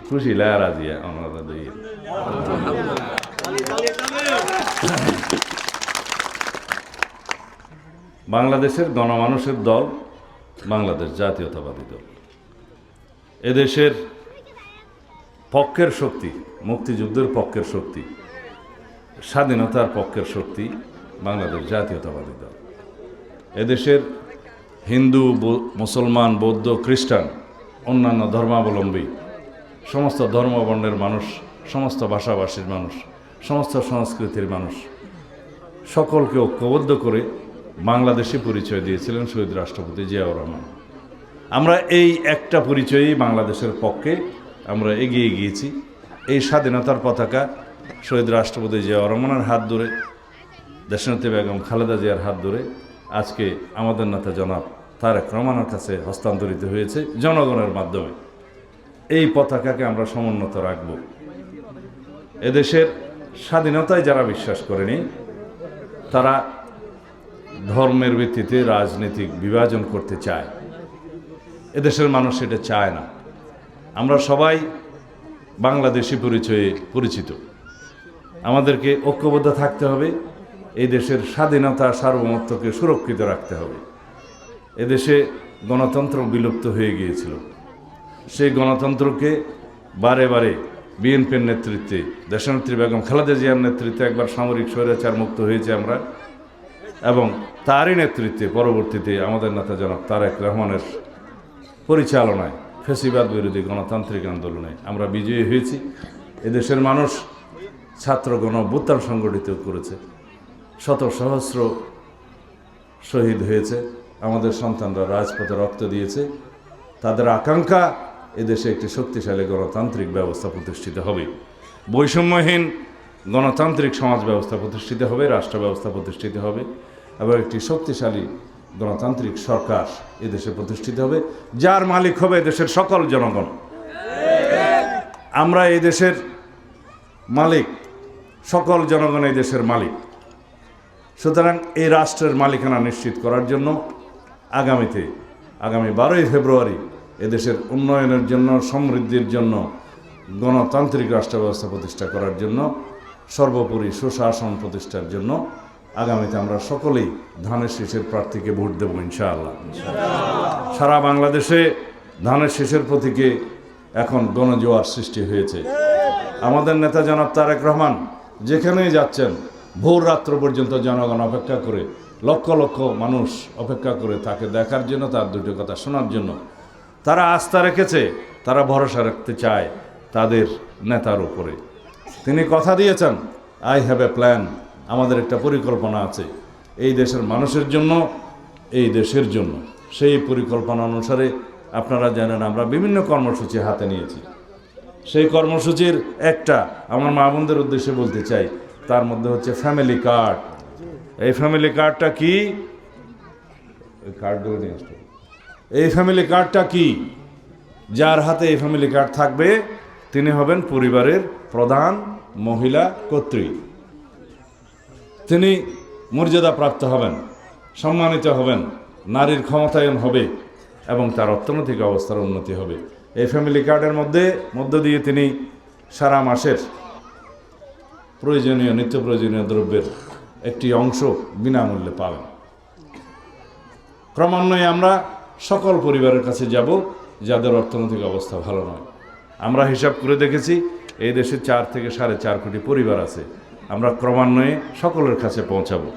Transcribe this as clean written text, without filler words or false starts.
খুশি লারা দিয়া ওনারা দিয়ে বাংলাদেশের গণমানুষের দল বাংলাদেশ জাতীয়তাবাদী দল এদেশের পক্ষের শক্তি, মুক্তিযুদ্ধের পক্ষের শক্তি, স্বাধীনতার পক্ষের শক্তি বাংলাদেশ জাতীয়তাবাদী দল। এদেশের হিন্দু, মুসলমান, বৌদ্ধ, খ্রিস্টান, অন্যান্য ধর্মাবলম্বী সমস্ত ধর্মবর্ণের মানুষ, সমস্ত ভাষাভাষীর মানুষ, সমস্ত সংস্কৃতির মানুষ সকলকে ঐক্যবদ্ধ করে বাংলাদেশি পরিচয় দিয়েছিলেন শহীদ রাষ্ট্রপতি জিয়াউর রহমান। আমরা এই একটা পরিচয়েই বাংলাদেশের পক্ষে আমরা এগিয়ে গিয়েছি। এই স্বাধীনতার পতাকা শহীদ রাষ্ট্রপতি জিয়াউর রহমানের হাত ধরে, দেশনেত্রী বেগম খালেদা জিয়ার হাত ধরে আজকে আমাদের নেতা জনাব তারেক রহমানের কাছে হস্তান্তরিত হয়েছে জনগণের মাধ্যমে। এই পতাকাকে আমরা সমুন্নত রাখব। এদেশের স্বাধীনতায় যারা বিশ্বাস করেনি তারা ধর্মের ভিত্তিতে রাজনৈতিক বিভাজন করতে চায়। এদেশের মানুষ এটা চায় না। আমরা সবাই বাংলাদেশি পরিচয়ে পরিচিত। আমাদেরকে ঐক্যবদ্ধ থাকতে হবে। এই দেশের স্বাধীনতা সার্বভৌমত্বকে সুরক্ষিত রাখতে হবে। এদেশে গণতন্ত্র বিলুপ্ত হয়ে গিয়েছিল। সেই গণতন্ত্রকে বারে বারে বিএনপির নেতৃত্বে, দেশনেত্রী বেগম খালেদা জিয়ার নেতৃত্বে একবার সামরিক স্বৈরাচার মুক্ত হয়েছে আমরা, এবং তারই নেতৃত্বে পরবর্তীতে আমাদের নেতা জনাব তারেক রহমানের পরিচালনায় ফ্যাসিবাদ বিরোধী গণতান্ত্রিক আন্দোলনে আমরা বিজয়ী হয়েছি। এদেশের মানুষ ছাত্র গণ অভ্যুত্থান সংগঠিত করেছে, শত সহস্র শহীদ হয়েছে, আমাদের সন্তানরা রাজপথে রক্ত দিয়েছে। তাদের আকাঙ্ক্ষা এদেশে একটি শক্তিশালী গণতান্ত্রিক ব্যবস্থা প্রতিষ্ঠিত হবে, বৈষম্যহীন গণতান্ত্রিক সমাজ ব্যবস্থা প্রতিষ্ঠিত হবে, রাষ্ট্র ব্যবস্থা প্রতিষ্ঠিত হবে, এবং একটি শক্তিশালী গণতান্ত্রিক সরকার এদেশে প্রতিষ্ঠিত হবে, যার মালিক হবে এদেশের সকল জনগণ। আমরা এই দেশের মালিক, সকল জনগণ এই দেশের মালিক। সুতরাং এই রাষ্ট্রের মালিকানা নিশ্চিত করার জন্য আগামী 12ই ফেব্রুয়ারি এদেশের উন্নয়নের জন্য, সমৃদ্ধির জন্য, গণতান্ত্রিক রাষ্ট্র ব্যবস্থা প্রতিষ্ঠা করার জন্য, সর্বোপরি সুশাসন প্রতিষ্ঠার জন্য আগামীতে আমরা সকলেই ধানের শীষের প্রার্থীকে ভোট দেব ইনশাআল্লাহ। সারা বাংলাদেশে ধানের শীষের প্রতীকে এখন গণজোয়ার সৃষ্টি হয়েছে। আমাদের নেতা জনাব তারেক রহমান যেখানেই যাচ্ছেন, ভোর রাত্র পর্যন্ত জনগণ অপেক্ষা করে, লক্ষ লক্ষ মানুষ অপেক্ষা করে তাকে দেখার জন্য, তার দুটো কথা শোনার জন্য। তারা আস্থা রেখেছে, তারা ভরসা রাখতে চায় তাদের নেতার উপরে। তিনি কথা দিয়েছেন, আই হ্যাভ এ প্ল্যান, আমাদের একটা পরিকল্পনা আছে এই দেশের মানুষের জন্য, এই দেশের জন্য। সেই পরিকল্পনা অনুসারে আপনারা জানেন আমরা বিভিন্ন কর্মসূচি হাতে নিয়েছি। সেই কর্মসূচির একটা আমার মা বোনদের উদ্দেশ্যে বলতে চাই, তার মধ্যে হচ্ছে ফ্যামিলি কার্ড। এই ফ্যামিলি কার্ডটা কি? কার্ডগুলো নিয়ে আসতে। এই ফ্যামিলি কার্ডটা কি? যার হাতে এই ফ্যামিলি কার্ড থাকবে তিনি হবেন পরিবারের প্রধান মহিলা কর্ত্রী। তিনি মর্যাদাপ্রাপ্ত হবেন, সম্মানিত হবেন, নারীর ক্ষমতায়ন হবে এবং তার অর্থনৈতিক অবস্থার উন্নতি হবে। এই ফ্যামিলি কার্ডের মধ্য দিয়ে তিনি সারা মাসের প্রয়োজনীয়, নিত্য প্রয়োজনীয় দ্রব্যের একটি অংশ বিনামূল্যে পাবেন। ক্রমান্বয়ে আমরা সকল পরিবারের কাছে যাব যাদের অর্থনৈতিক অবস্থা ভালো নয়। আমরা হিসাব করে দেখেছি এই দেশে 4 থেকে 4.5 কোটি পরিবার আছে। আমরা ক্রমান্বয়ে সকলের কাছে পৌঁছাবো।